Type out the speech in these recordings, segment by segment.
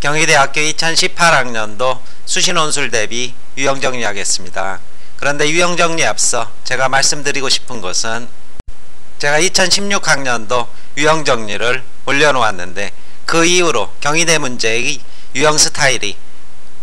경희대학교 2018학년도 수시논술 대비 유형정리하겠습니다. 그런데 유형정리에 앞서 제가 말씀드리고 싶은 것은 제가 2016학년도 유형정리를 올려놓았는데 그 이후로 경희대 문제의 유형 스타일이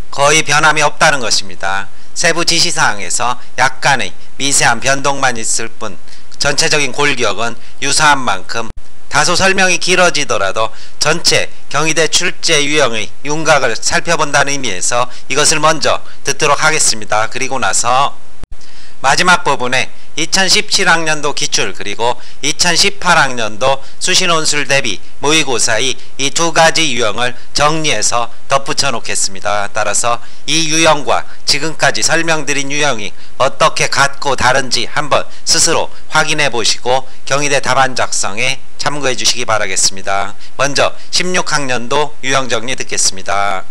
거의 변함이 없다는 것입니다. 세부 지시사항에서 약간의 미세한 변동만 있을 뿐 전체적인 골격은 유사한 만큼 다소 설명이 길어지더라도 전체 경희대 출제 유형의 윤곽을 살펴본다는 의미에서 이것을 먼저 듣도록 하겠습니다. 그리고 나서 마지막 부분에 2017학년도 기출 그리고 2018학년도 수시논술 대비 모의고사의 이 두 가지 유형을 정리해서 덧붙여 놓겠습니다. 따라서 이 유형과 지금까지 설명드린 유형이 어떻게 같고 다른지 한번 스스로 확인해 보시고 경희대 답안 작성에 참고해 주시기 바라겠습니다. 먼저 16학년도 유형 정리 듣겠습니다.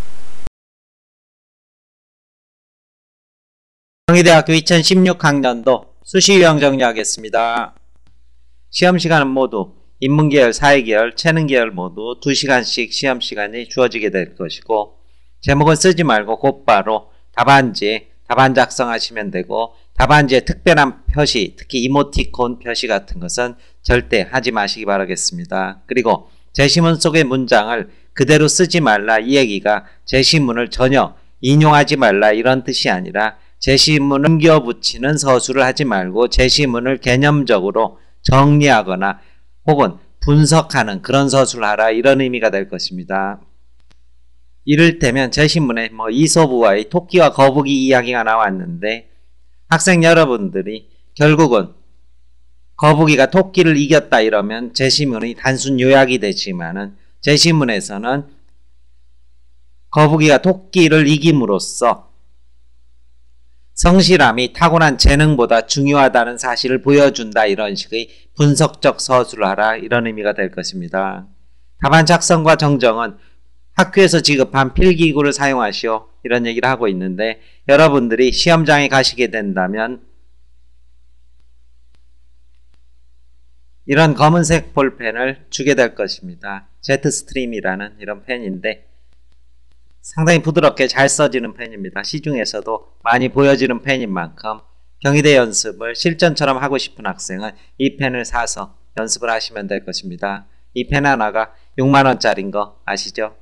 경희대학교 2016학년도 수시 유형 정리하겠습니다. 시험시간은 모두 인문계열, 사회계열, 체능계열 모두 2시간씩 시험시간이 주어지게 될 것이고 제목은 쓰지 말고 곧바로 답안지에 답안 작성하시면 되고 답안지에 특별한 표시, 특히 이모티콘 표시 같은 것은 절대 하지 마시기 바라겠습니다. 그리고 제시문 속의 문장을 그대로 쓰지 말라 이 얘기가 제시문을 전혀 인용하지 말라 이런 뜻이 아니라 제시문을 옮겨붙이는 서술을 하지 말고 제시문을 개념적으로 정리하거나 혹은 분석하는 그런 서술을 하라 이런 의미가 될 것입니다. 이를테면 제시문에 이솝우화의 토끼와 거북이 이야기가 나왔는데 학생 여러분들이 결국은 거북이가 토끼를 이겼다 이러면 제시문이 단순 요약이 되지만은 제시문에서는 거북이가 토끼를 이김으로써 성실함이 타고난 재능보다 중요하다는 사실을 보여준다 이런 식의 분석적 서술을 하라 이런 의미가 될 것입니다. 답안 작성과 정정은 학교에서 지급한 필기구를 사용하시오 이런 얘기를 하고 있는데 여러분들이 시험장에 가시게 된다면 이런 검은색 볼펜을 주게 될 것입니다. 제트스트림이라는 이런 펜인데 상당히 부드럽게 잘 써지는 펜입니다. 시중에서도 많이 보여지는 펜인 만큼 경희대 연습을 실전처럼 하고 싶은 학생은 이 펜을 사서 연습을 하시면 될 것입니다. 이 펜 하나가 6만원짜리인 거 아시죠?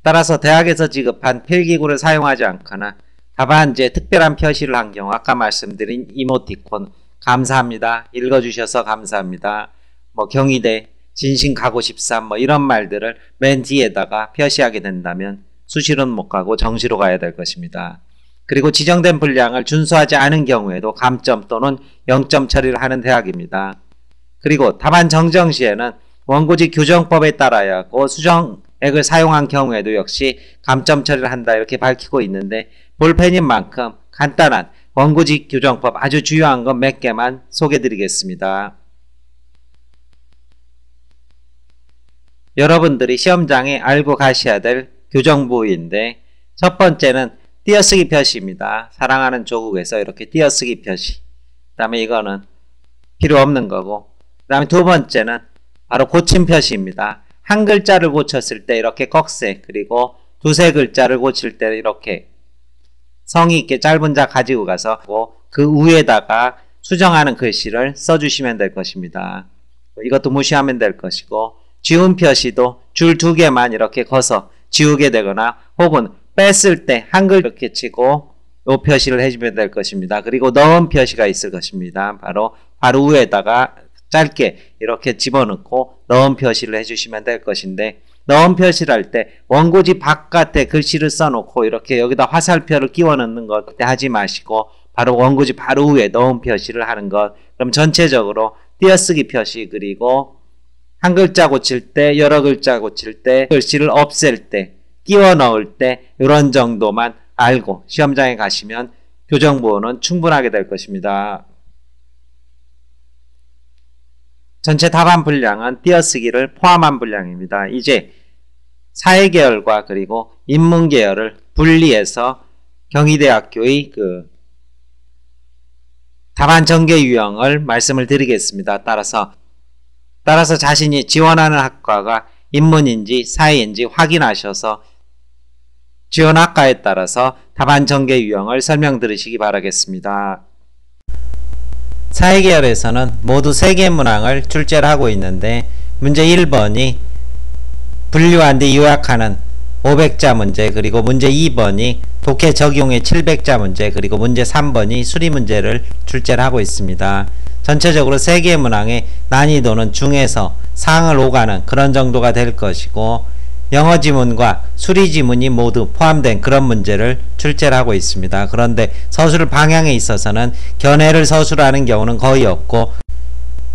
따라서 대학에서 지급한 필기구를 사용하지 않거나 답안지에 특별한 표시를 한 경우 아까 말씀드린 이모티콘 감사합니다. 읽어주셔서 감사합니다. 경희대 진심 가고 싶삼 이런 말들을 맨 뒤에다가 표시하게 된다면 수시로는 못 가고 정시로 가야 될 것입니다. 그리고 지정된 분량을 준수하지 않은 경우에도 감점 또는 0점 처리를 하는 대학입니다. 그리고 답안 정정 시에는 원고지 규정법에 따라야 하고 수정액을 사용한 경우에도 역시 감점 처리를 한다 이렇게 밝히고 있는데 볼펜인 만큼 간단한 원고지 규정법 아주 주요한 것 몇 개만 소개해 드리겠습니다. 여러분들이 시험장에 알고 가셔야 될 교정부인데 첫 번째는 띄어쓰기 표시입니다. 사랑하는 조국에서 이렇게 띄어쓰기 표시. 그 다음에 이거는 필요 없는 거고 그 다음에 두 번째는 바로 고침 표시입니다. 한 글자를 고쳤을 때 이렇게 꺽쇠 그리고 두세 글자를 고칠 때 이렇게 성의 있게 짧은 자 가지고 가서 그 위에다가 수정하는 글씨를 써주시면 될 것입니다. 이것도 무시하면 될 것이고 지운 표시도 줄 2개만 이렇게 커서 지우게 되거나 혹은 뺐을 때 한글 이렇게 치고 이 표시를 해주면 될 것입니다. 그리고 넣은 표시가 있을 것입니다. 바로 위에다가 짧게 이렇게 집어넣고 넣은 표시를 해주시면 될 것인데 넣은 표시를 할 때 원고지 바깥에 글씨를 써놓고 이렇게 여기다 화살표를 끼워 넣는 것 그때 하지 마시고 바로 원고지 바로 위에 넣은 표시를 하는 것. 그럼 전체적으로 띄어쓰기 표시 그리고 한 글자 고칠 때, 여러 글자 고칠 때, 글씨를 없앨 때, 끼워 넣을 때 이런 정도만 알고 시험장에 가시면 교정보호는 충분하게 될 것입니다. 전체 답안 분량은 띄어쓰기를 포함한 분량입니다. 이제 사회계열과 그리고 인문계열을 분리해서 경희대학교의 답안 전개 유형을 말씀을 드리겠습니다. 따라서 따라서 자신이 지원하는 학과가 인문인지 사회인지 확인하셔서 지원학과에 따라서 답안 전개 유형을 설명 들으시기 바라겠습니다. 사회계열에서는 모두 3개의 문항을 출제를 하고 있는데 문제 1번이 분류한 뒤 요약하는 500자 문제, 그리고 문제 2번이 독해 적용의 700자 문제, 그리고 문제 3번이 수리 문제를 출제를 하고 있습니다. 전체적으로 3개의 문항의 난이도는 중에서 상을 오가는 그런 정도가 될 것이고 영어 지문과 수리 지문이 모두 포함된 그런 문제를 출제를 하고 있습니다. 그런데 서술 방향에 있어서는 견해를 서술하는 경우는 거의 없고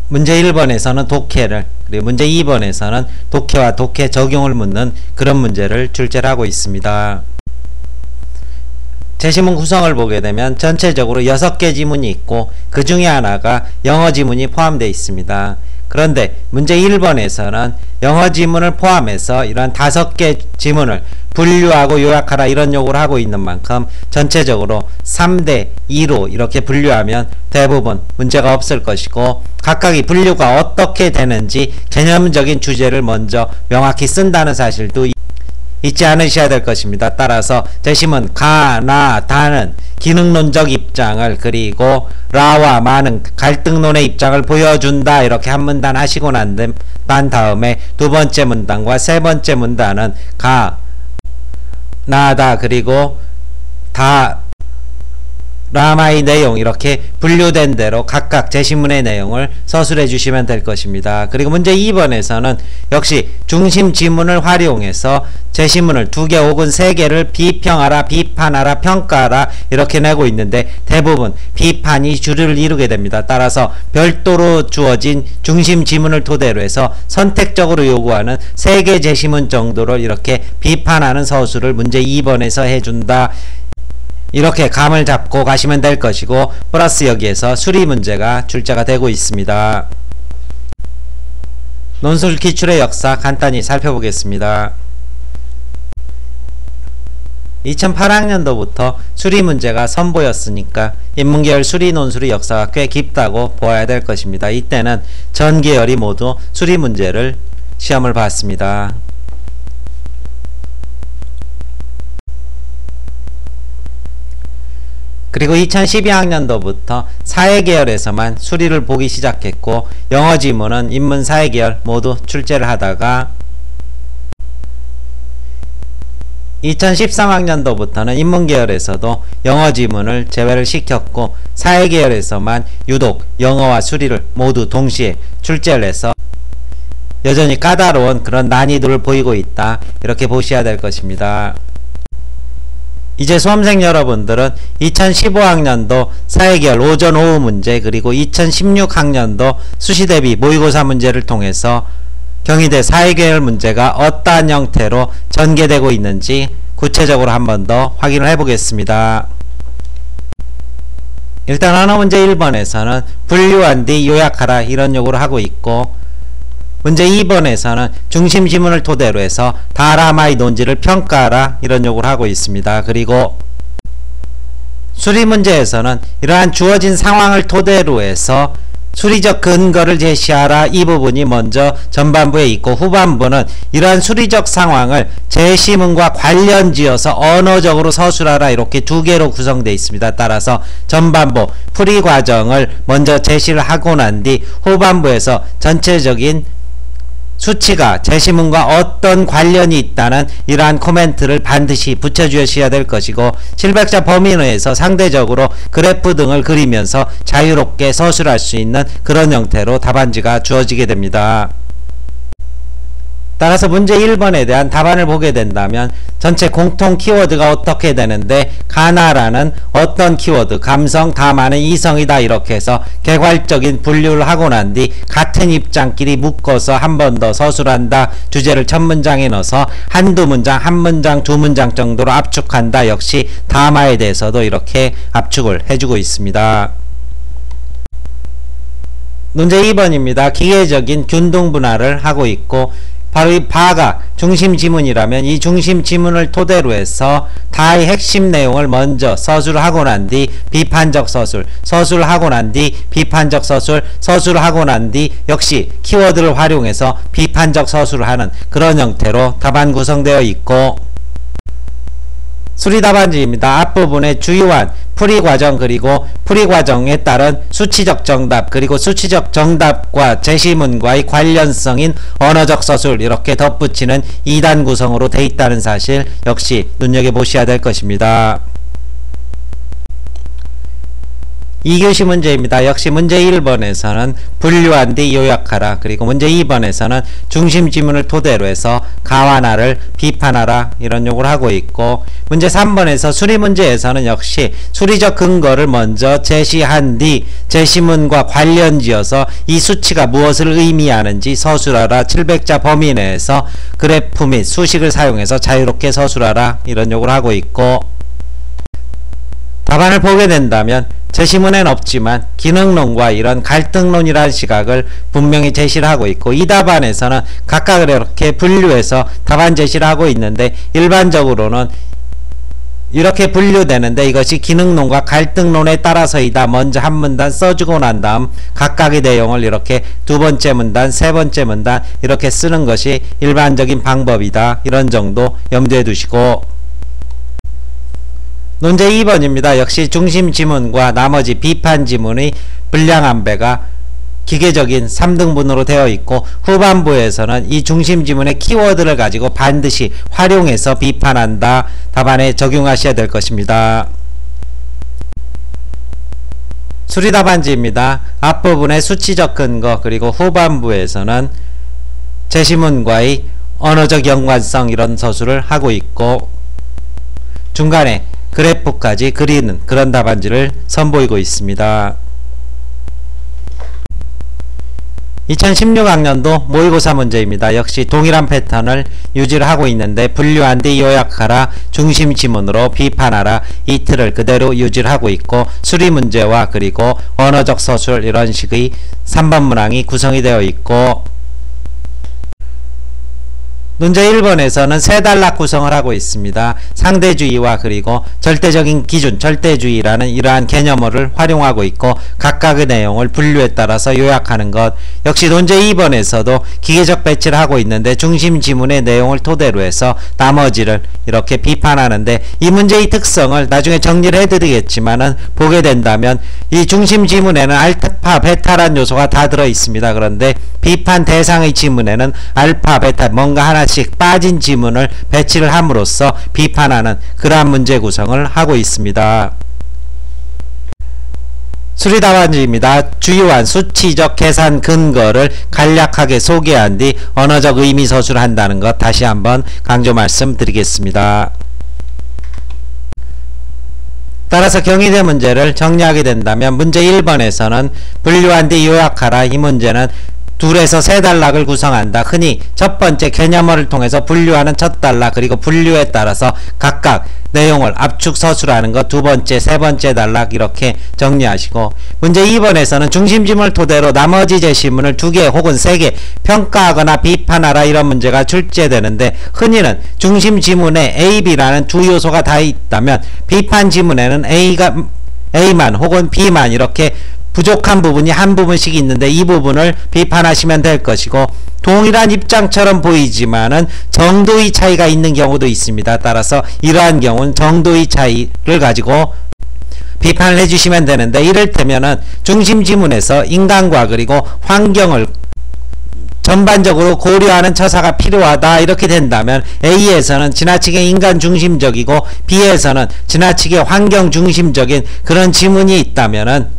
문제 1번에서는 독해를, 그리고 문제 2번에서는 독해와 독해 적용을 묻는 그런 문제를 출제를 하고 있습니다. 제시문 구성을 보게 되면 전체적으로 6개 지문이 있고 그 중에 하나가 영어 지문이 포함되어 있습니다. 그런데 문제 1번에서는 영어 지문을 포함해서 이런 5개 지문을 분류하고 요약하라 이런 요구를 하고 있는 만큼 전체적으로 3대 2로 이렇게 분류하면 대부분 문제가 없을 것이고 각각의 분류가 어떻게 되는지 개념적인 주제를 먼저 명확히 쓴다는 사실도 잊지 않으셔야 될 것입니다. 따라서 제시문 가, 나, 다는 기능론적 입장을, 그리고 라와 마는 갈등론의 입장을 보여준다 이렇게 한 문단 하시고 난 다음에 두 번째 문단과 세 번째 문단은 가, 나다, 그리고 다, 라마의 내용 이렇게 분류된 대로 각각 제시문의 내용을 서술해 주시면 될 것입니다. 그리고 문제 2번에서는 역시 중심 지문을 활용해서 제시문을 2개 혹은 3개를 비평하라, 비판하라, 평가하라 이렇게 내고 있는데 대부분 비판이 주를 이루게 됩니다. 따라서 별도로 주어진 중심 지문을 토대로 해서 선택적으로 요구하는 3개 제시문 정도를 이렇게 비판하는 서술을 문제 2번에서 해준다. 이렇게 감을 잡고 가시면 될 것이고 플러스 여기에서 수리 문제가 출제가 되고 있습니다. 논술 기출의 역사 간단히 살펴보겠습니다. 2008학년도부터 수리 문제가 선보였으니까 인문계열 수리 논술의 역사가 꽤 깊다고 보아야 될 것입니다. 이때는 전 계열이 모두 수리 문제를 시험을 봤습니다. 그리고 2012학년도부터 사회계열에서만 수리를 보기 시작했고 영어 지문은 인문 사회계열 모두 출제를 하다가 2013학년도부터는 인문계열에서도 영어 지문을 제외를 시켰고 사회계열에서만 유독 영어와 수리를 모두 동시에 출제를 해서 여전히 까다로운 그런 난이도를 보이고 있다 이렇게 보셔야 될 것입니다. 이제 수험생 여러분들은 2015학년도 사회계열 오전 오후 문제, 그리고 2016학년도 수시대비 모의고사 문제를 통해서 경희대 사회계열 문제가 어떠한 형태로 전개되고 있는지 구체적으로 한 번 더 확인을 해보겠습니다. 일단 언어 문제 1번에서는 분류한 뒤 요약하라 이런 요구를 하고 있고 문제 2번에서는 중심 지문을 토대로 해서 다라마의 논지를 평가하라 이런 요구를 하고 있습니다. 그리고 수리 문제에서는 이러한 주어진 상황을 토대로 해서 수리적 근거를 제시하라 이 부분이 먼저 전반부에 있고 후반부는 이러한 수리적 상황을 제시문과 관련지어서 언어적으로 서술하라 이렇게 2개로 구성되어 있습니다. 따라서 전반부 풀이 과정을 먼저 제시를 하고 난 뒤 후반부에서 전체적인 수치가 제시문과 어떤 관련이 있다는 이러한 코멘트를 반드시 붙여주셔야 될 것이고 700자 범위 내에서 상대적으로 그래프 등을 그리면서 자유롭게 서술할 수 있는 그런 형태로 답안지가 주어지게 됩니다. 따라서 문제 1번에 대한 답안을 보게 된다면 전체 공통 키워드가 어떻게 되는데 가나라는 어떤 키워드, 감성, 다마는 이성이다 이렇게 해서 개괄적인 분류를 하고 난 뒤 같은 입장끼리 묶어서 한 번 더 서술한다. 주제를 첫 문장에 넣어서 한두 문장, 한 문장, 두 문장 정도로 압축한다. 역시 다마에 대해서도 이렇게 압축을 해주고 있습니다. 문제 2번입니다. 기계적인 균등 분할을 하고 있고 바로 이 바가 중심 지문이라면 이 중심 지문을 토대로 해서 다의 핵심 내용을 먼저 서술을 하고 난 뒤 비판적 서술, 서술을 하고 난 뒤 비판적 서술, 서술을 하고 난 뒤 역시 키워드를 활용해서 비판적 서술을 하는 그런 형태로 답안 구성되어 있고, 수리답안지입니다. 앞부분에 주요한 풀이과정 그리고 풀이과정에 따른 수치적 정답 그리고 수치적 정답과 제시문과의 관련성인 언어적 서술 이렇게 덧붙이는 2단 구성으로 되어 있다는 사실 역시 눈여겨보셔야 될 것입니다. 2교시 문제입니다. 역시 문제 1번에서는 분류한 뒤 요약하라, 그리고 문제 2번에서는 중심 지문을 토대로 해서 가완하를 비판하라 이런 요구를 하고 있고, 문제 3번에서 수리 문제에서는 역시 수리적 근거를 먼저 제시한 뒤 제시문과 관련지어서 이 수치가 무엇을 의미하는지 서술하라, 700자 범위 내에서 그래프 및 수식을 사용해서 자유롭게 서술하라 이런 요구를 하고 있고, 답안을 보게 된다면 제시문엔 없지만 기능론과 이런 갈등론이라는 시각을 분명히 제시를 하고 있고, 이 답안에서는 각각 이렇게 분류해서 답안 제시를 하고 있는데 일반적으로는 이렇게 분류되는데 이것이 기능론과 갈등론에 따라서이다. 먼저 한 문단 써주고 난 다음 각각의 내용을 이렇게 두 번째 문단, 세 번째 문단 이렇게 쓰는 것이 일반적인 방법이다. 이런 정도 염두에 두시고, 논제 2번입니다. 역시 중심 지문과 나머지 비판 지문의 분량 안배가 기계적인 3등분으로 되어 있고, 후반부에서는 이 중심 지문의 키워드를 가지고 반드시 활용해서 비판한다. 답안에 적용하셔야 될 것입니다. 수리답안지입니다. 앞부분의 수치적 근거 그리고 후반부에서는 제시문과의 언어적 연관성 이런 서술을 하고 있고, 중간에 그래프까지 그리는 그런 답안지를 선보이고 있습니다. 2016학년도 모의고사 문제입니다. 역시 동일한 패턴을 유지를 하고 있는데 분류한 뒤 요약하라, 중심 지문으로 비판하라 이 틀을 그대로 유지를 하고 있고, 수리 문제와 그리고 언어적 서술 이런 식의 3번 문항이 구성이 되어 있고, 문제 1번에서는 세 단락 구성을 하고 있습니다. 상대주의와 그리고 절대적인 기준, 절대주의라는 이러한 개념어를 활용하고 있고, 각각의 내용을 분류에 따라서 요약하는 것. 역시 논제 2번에서도 기계적 배치를 하고 있는데 중심 지문의 내용을 토대로 해서 나머지를 이렇게 비판하는데, 이 문제의 특성을 나중에 정리를 해드리겠지만은 보게 된다면 이 중심 지문에는 알파, 베타란 요소가 다 들어 있습니다. 그런데 비판 대상의 지문에는 알파, 베타 뭔가 하나씩 빠진 지문을 배치를 함으로써 비판하는 그러한 문제 구성을 하고 있습니다. 수리답안지입니다. 주요한 수치적 계산 근거를 간략하게 소개한 뒤 언어적 의미 서술을 한다는 것 다시 한번 강조 말씀드리겠습니다. 따라서 경희대 문제를 정리하게 된다면 문제 1번에서는 분류한 뒤 요약하라, 이 문제는 둘에서 세 단락을 구성한다. 흔히 첫 번째 개념어를 통해서 분류하는 첫 단락 그리고 분류에 따라서 각각 내용을 압축 서술하는 것 두 번째, 세 번째 단락 이렇게 정리하시고, 문제 2번에서는 중심 지문을 토대로 나머지 제시문을 2개 혹은 3개 평가하거나 비판하라 이런 문제가 출제되는데, 흔히는 중심 지문에 A, B라는 두 요소가 다 있다면 비판 지문에는 A만 혹은 B만 이렇게 부족한 부분이 한 부분씩 있는데 이 부분을 비판하시면 될 것이고, 동일한 입장처럼 보이지만은 정도의 차이가 있는 경우도 있습니다. 따라서 이러한 경우는 정도의 차이를 가지고 비판을 해주시면 되는데, 이를테면은 중심 지문에서 인간과 그리고 환경을 전반적으로 고려하는 처사가 필요하다 이렇게 된다면 A에서는 지나치게 인간 중심적이고 B에서는 지나치게 환경 중심적인 그런 지문이 있다면은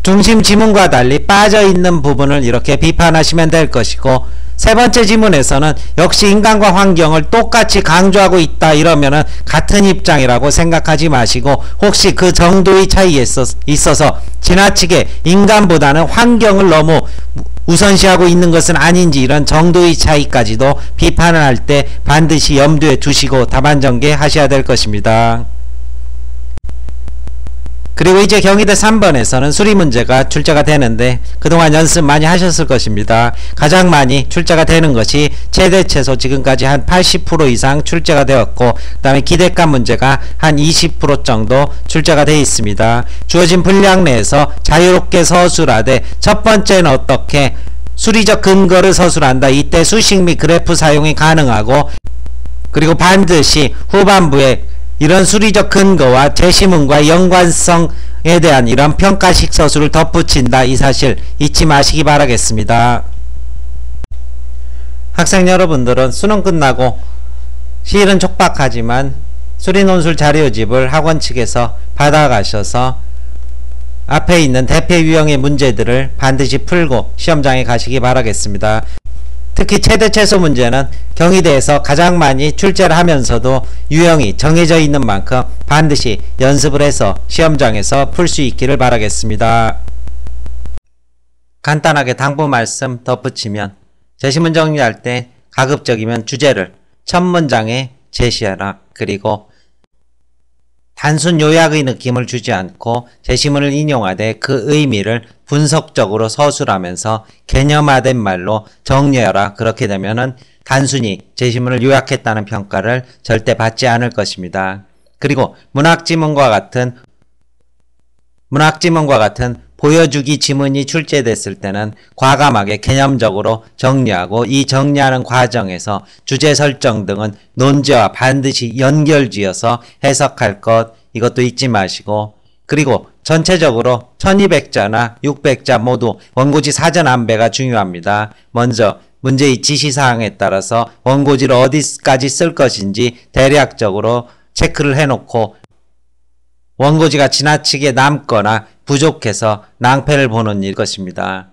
중심 지문과 달리 빠져있는 부분을 이렇게 비판하시면 될 것이고, 세 번째 지문에서는 역시 인간과 환경을 똑같이 강조하고 있다 이러면은 같은 입장이라고 생각하지 마시고, 혹시 그 정도의 차이에 있어서 지나치게 인간보다는 환경을 너무 우선시하고 있는 것은 아닌지 이런 정도의 차이까지도 비판을 할 때 반드시 염두에 두시고 답안 전개하셔야 될 것입니다. 그리고 이제 경희대 3번에서는 수리 문제가 출제가 되는데 그동안 연습 많이 하셨을 것입니다. 가장 많이 출제가 되는 것이 최대 최소 지금까지 한 80% 이상 출제가 되었고 그 다음에 기대감 문제가 한 20% 정도 출제가 되어 있습니다. 주어진 분량 내에서 자유롭게 서술하되 첫 번째는 어떻게 수리적 근거를 서술한다. 이때 수식 및 그래프 사용이 가능하고 그리고 반드시 후반부에 이런 수리적 근거와 제시문과 연관성에 대한 이런 평가식 서술을 덧붙인다. 이 사실 잊지 마시기 바라겠습니다. 학생 여러분들은 수능 끝나고 시일은 촉박하지만 수리논술 자료집을 학원 측에서 받아가셔서 앞에 있는 대표 유형의 문제들을 반드시 풀고 시험장에 가시기 바라겠습니다. 특히 최대 최소 문제는 경희대에서 가장 많이 출제를 하면서도 유형이 정해져 있는 만큼 반드시 연습을 해서 시험장에서 풀 수 있기를 바라겠습니다. 간단하게 당부 말씀 덧붙이면 제시문 정리할 때 가급적이면 주제를 첫 문장에 제시하라. 그리고 단순 요약의 느낌을 주지 않고 제시문을 인용하되 그 의미를 분석적으로 서술하면서 개념화된 말로 정리하라. 그렇게 되면은 단순히 제시문을 요약했다는 평가를 절대 받지 않을 것입니다. 그리고 문학지문과 같은 보여주기 지문이 출제됐을 때는 과감하게 개념적으로 정리하고 이 정리하는 과정에서 주제 설정 등은 논제와 반드시 연결지어서 해석할 것, 이것도 잊지 마시고 그리고 전체적으로 1200자나 600자 모두 원고지 사전 안배가 중요합니다. 먼저 문제의 지시사항에 따라서 원고지를 어디까지 쓸 것인지 대략적으로 체크를 해놓고 원고지가 지나치게 남거나 부족해서 낭패를 보는 일 것입니다.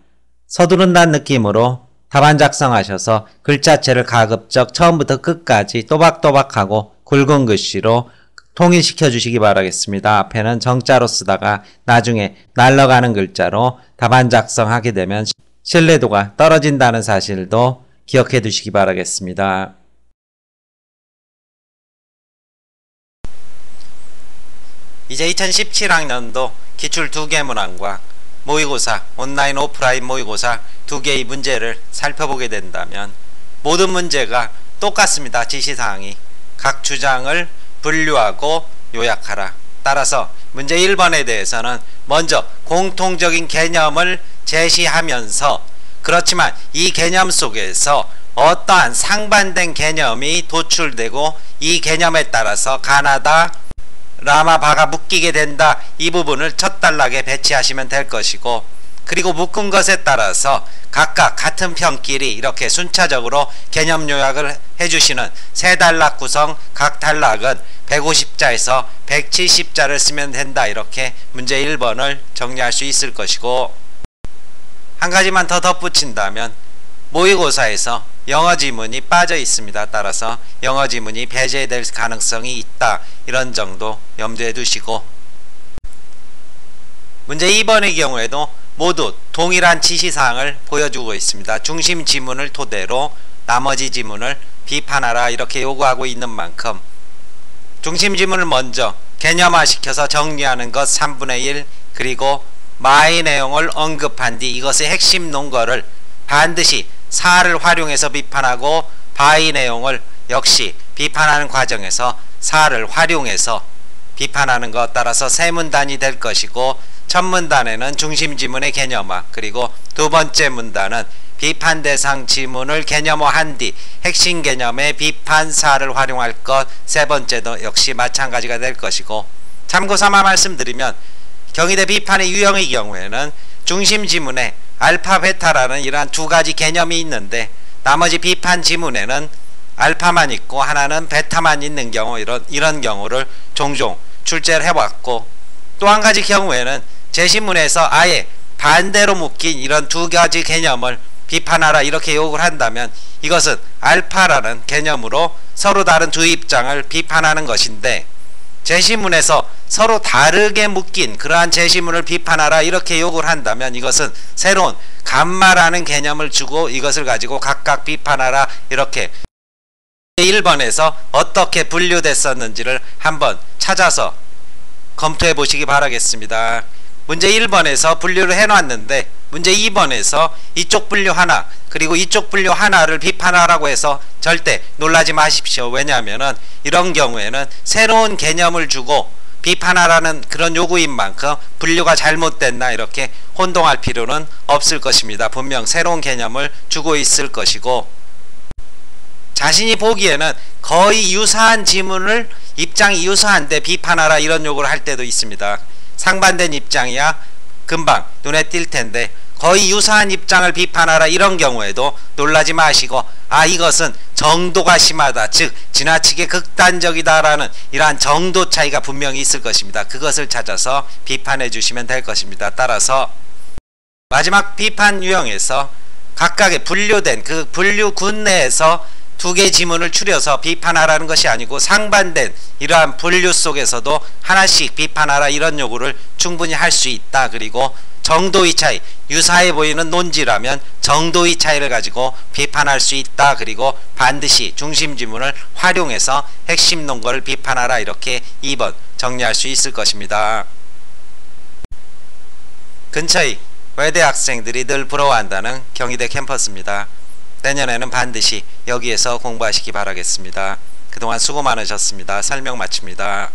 서두른다는 느낌으로 답안 작성하셔서 글자체를 가급적 처음부터 끝까지 또박또박하고 굵은 글씨로 통일시켜 주시기 바라겠습니다. 앞에는 정자로 쓰다가 나중에 날아가는 글자로 답안 작성하게 되면 신뢰도가 떨어진다는 사실도 기억해 두시기 바라겠습니다. 이제 2017학년도 기출 2개 문항과 모의고사, 온라인 오프라인 모의고사 2개의 문제를 살펴보게 된다면 모든 문제가 똑같습니다. 지시사항이 각 주장을 분류하고 요약하라. 따라서 문제 1번에 대해서는 먼저 공통적인 개념을 제시하면서 그렇지만 이 개념 속에서 어떠한 상반된 개념이 도출되고 이 개념에 따라서 가나다, 라마, 바가 묶이게 된다. 이 부분을 첫 단락에 배치하시면 될 것이고 그리고 묶은 것에 따라서 각각 같은 편끼리 이렇게 순차적으로 개념 요약을 해주시는 세 단락 구성 각 단락은 150자에서 170자를 쓰면 된다. 이렇게 문제 1번을 정리할 수 있을 것이고 한 가지만 더 덧붙인다면 모의고사에서 영어 지문이 빠져 있습니다. 따라서 영어 지문이 배제될 가능성이 있다. 이런 정도 염두에 두시고 문제 2번의 경우에도 모두 동일한 지시사항을 보여주고 있습니다. 중심 지문을 토대로 나머지 지문을 비판하라 이렇게 요구하고 있는 만큼 중심 지문을 먼저 개념화시켜서 정리하는 것 3분의 1 그리고 마의 내용을 언급한 뒤 이것의 핵심 논거를 반드시 사를 활용해서 비판하고 바의 내용을 역시 비판하는 과정에서 사를 활용해서 비판하는 것 따라서 세 문단이 될 것이고 첫 문단에는 중심 지문의 개념화 그리고 두 번째 문단은 비판 대상 지문을 개념화한 뒤 핵심 개념의 비판사를 활용할 것 세 번째도 역시 마찬가지가 될 것이고 참고삼아 말씀드리면 경희대 비판의 유형의 경우에는 중심 지문에 알파 베타라는 이러한 두 가지 개념이 있는데 나머지 비판 지문에는 알파만 있고 하나는 베타만 있는 경우 이런 경우를 종종 출제를 해왔고 또 한 가지 경우에는 제시문에서 아예 반대로 묶인 이런 두 가지 개념을 비판하라 이렇게 요구를 한다면 이것은 알파라는 개념으로 서로 다른 두 입장을 비판하는 것인데 제시문에서 서로 다르게 묶인 그러한 제시문을 비판하라 이렇게 요구를 한다면 이것은 새로운 감마라는 개념을 주고 이것을 가지고 각각 비판하라 이렇게 1번에서 어떻게 분류됐었는지를 한번 찾아서 검토해 보시기 바라겠습니다. 문제 1번에서 분류를 해놨는데 문제 2번에서 이쪽 분류 하나 그리고 이쪽 분류 하나를 비판하라고 해서 절대 놀라지 마십시오. 왜냐하면은 이런 경우에는 새로운 개념을 주고 비판하라는 그런 요구인 만큼 분류가 잘못됐나 이렇게 혼동할 필요는 없을 것입니다. 분명 새로운 개념을 주고 있을 것이고, 자신이 보기에는 거의 유사한 지문을 입장이 유사한데 비판하라 이런 요구를 할 때도 있습니다. 상반된 입장이야 금방 눈에 띌 텐데 거의 유사한 입장을 비판하라 이런 경우에도 놀라지 마시고, 이것은 정도가 심하다, 즉 지나치게 극단적이다라는 이러한 정도 차이가 분명히 있을 것입니다. 그것을 찾아서 비판해 주시면 될 것입니다. 따라서 마지막 비판 유형에서 각각의 분류된 그 분류군 내에서 두 개 지문을 추려서 비판하라는 것이 아니고 상반된 이러한 분류 속에서도 하나씩 비판하라 이런 요구를 충분히 할 수 있다. 그리고 정도의 차이, 유사해 보이는 논지라면 정도의 차이를 가지고 비판할 수 있다. 그리고 반드시 중심 지문을 활용해서 핵심 논거를 비판하라. 이렇게 2번 정리할 수 있을 것입니다. 근처의 외대 학생들이 늘 부러워한다는 경희대 캠퍼스입니다. 내년에는 반드시 여기에서 공부하시기 바라겠습니다. 그동안 수고 많으셨습니다. 설명 마칩니다.